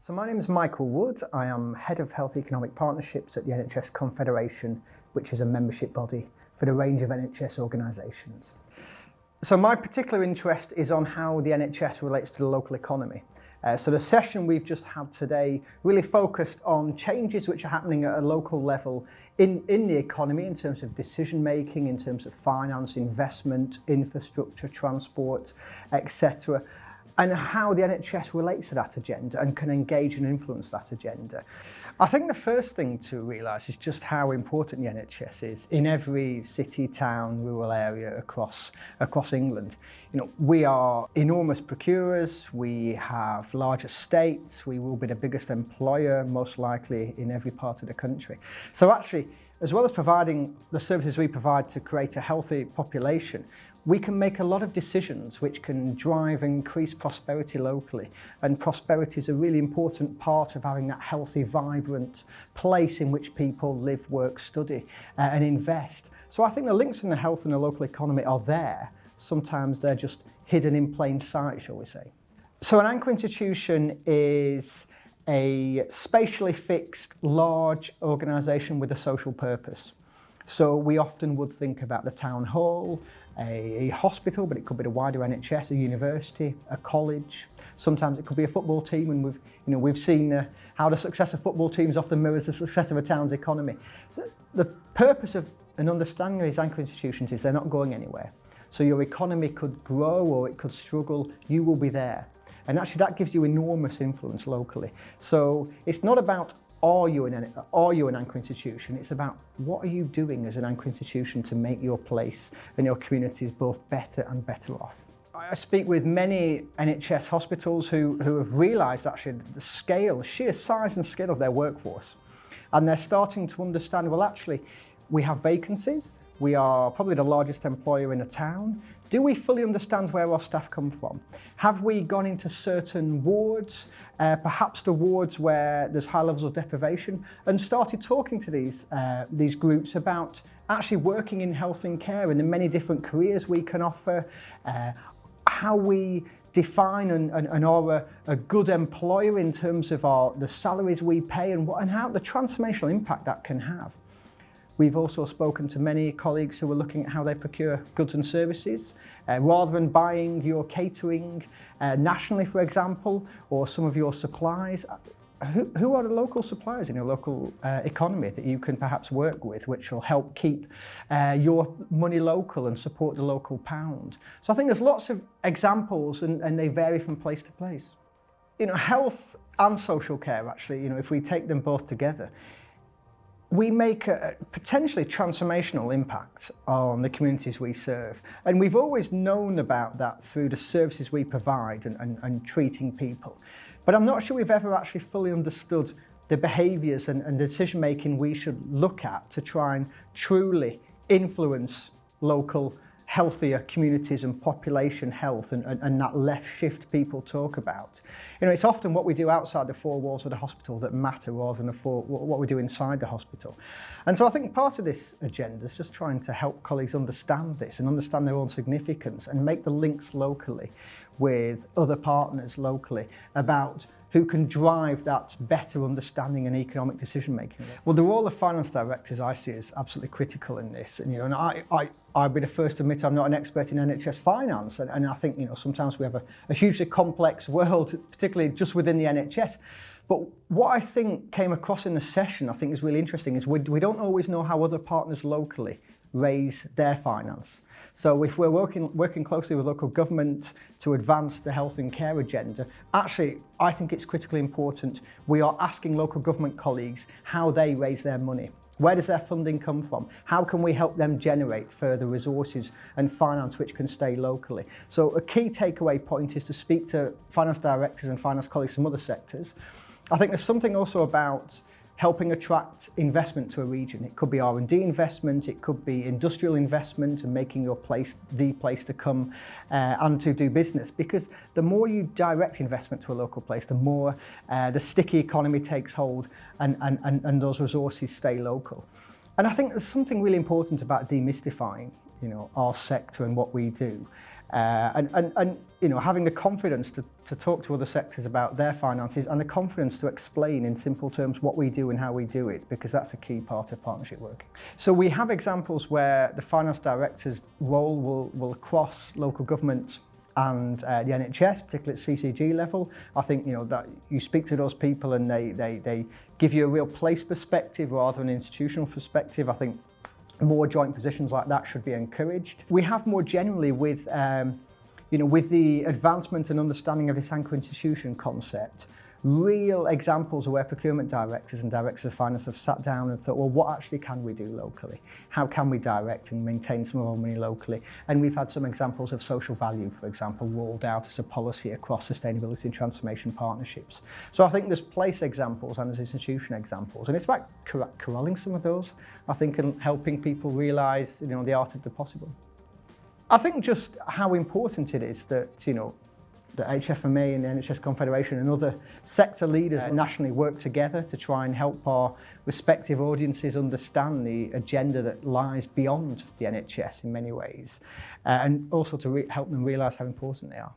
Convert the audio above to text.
So my name is Michael Wood. I am Head of Health Economic Partnerships at the NHS Confederation, which is a membership body for the range of NHS organisations. So my particular interest is on how the NHS relates to the local economy. So the session we've just had today really focused on changes which are happening at a local level in the economy in terms of decision making, in terms of finance, investment, infrastructure, transport, etc. and how the NHS relates to that agenda and can engage and influence that agenda. I think the first thing to realise is just how important the NHS is in every city, town, rural area across England. You know, we are enormous procurers, we have large estates, we will be the biggest employer most likely in every part of the country. So actually, as well as providing the services we provide to create a healthy population, we can make a lot of decisions which can drive and increase prosperity locally. And prosperity is a really important part of having that healthy, vibrant place in which people live, work, study and invest. So I think the links from the health and the local economy are there. Sometimes they're just hidden in plain sight, shall we say. So an anchor institution is a spatially fixed, large organisation with a social purpose. So we often would think about the town hall, a hospital, but it could be the wider NHS, a university, a college. Sometimes it could be a football team, and we've seen how the success of football teams often mirrors the success of a town's economy. So the purpose of an understanding of these anchor institutions is they're not going anywhere. So your economy could grow or it could struggle, you will be there. And actually that gives you enormous influence locally. So it's not about are you an anchor institution? It's about what are you doing as an anchor institution to make your place and your communities both better and better off. I speak with many NHS hospitals who have realised actually the sheer size and scale of their workforce. And they're starting to understand, well actually, we have vacancies, we are probably the largest employer in a town. Do we fully understand where our staff come from? Have we gone into certain wards, perhaps the wards where there's high levels of deprivation, and started talking to these groups about actually working in health and care and the many different careers we can offer, how we define and are a good employer in terms of the salaries we pay and how the transformational impact that can have. We've also spoken to many colleagues who are looking at how they procure goods and services. Rather than buying your catering nationally, for example, or some of your supplies, who are the local suppliers in your local economy that you can perhaps work with, which will help keep your money local and support the local pound? So I think there's lots of examples and they vary from place to place. You know, health and social care, actually, you know, if we take them both together, we make a potentially transformational impact on the communities we serve. And we've always known about that through the services we provide and treating people. But I'm not sure we've ever actually fully understood the behaviours and the decision making we should look at to try and truly influence local healthier communities and population health and that left shift people talk about. You know, it's often what we do outside the four walls of the hospital that matter rather than what we do inside the hospital. And so I think part of this agenda is just trying to help colleagues understand this and understand their own significance and make the links locally with other partners locally about who can drive that better understanding and economic decision making. Well, the role of finance directors I see is absolutely critical in this. And, you know, and I'd be the first to admit I'm not an expert in NHS finance. And I think, you know, sometimes we have a hugely complex world, particularly just within the NHS. But what I think came across in the session, I think is really interesting, is we don't always know how other partners locally raise their finance. So if we're working closely with local government to advance the health and care agenda, actually, I think it's critically important we are asking local government colleagues how they raise their money. Where does their funding come from? How can we help them generate further resources and finance which can stay locally? So a key takeaway point is to speak to finance directors and finance colleagues from other sectors. I think there's something also about helping attract investment to a region. It could be R&D investment, it could be industrial investment and making your place the place to come and to do business. Because the more you direct investment to a local place, the more the sticky economy takes hold and those resources stay local. And I think there's something really important about demystifying, you know, our sector and what we do. And you know, having the confidence to talk to other sectors about their finances and the confidence to explain in simple terms what we do and how we do it, because that's a key part of partnership working. So we have examples where the finance director's role will cross local government and the NHS, particularly at CCG level. I think, you know, that you speak to those people and they give you a real place perspective rather than an institutional perspective. I think more joint positions like that should be encouraged. We have more generally with, you know, with the advancement and understanding of this anchor institution concept, real examples of where procurement directors and directors of finance have sat down and thought, well, what actually can we do locally? How can we direct and maintain some of our money locally? And we've had some examples of social value, for example, rolled out as a policy across sustainability and transformation partnerships. So I think there's place examples and there's institution examples, and it's about corralling some of those, I think, and helping people realise, you know, the art of the possible. I think just how important it is that, you know, the HFMA and the NHS Confederation and other sector leaders nationally work together to try and help our respective audiences understand the agenda that lies beyond the NHS in many ways, and also to help them realise how important they are.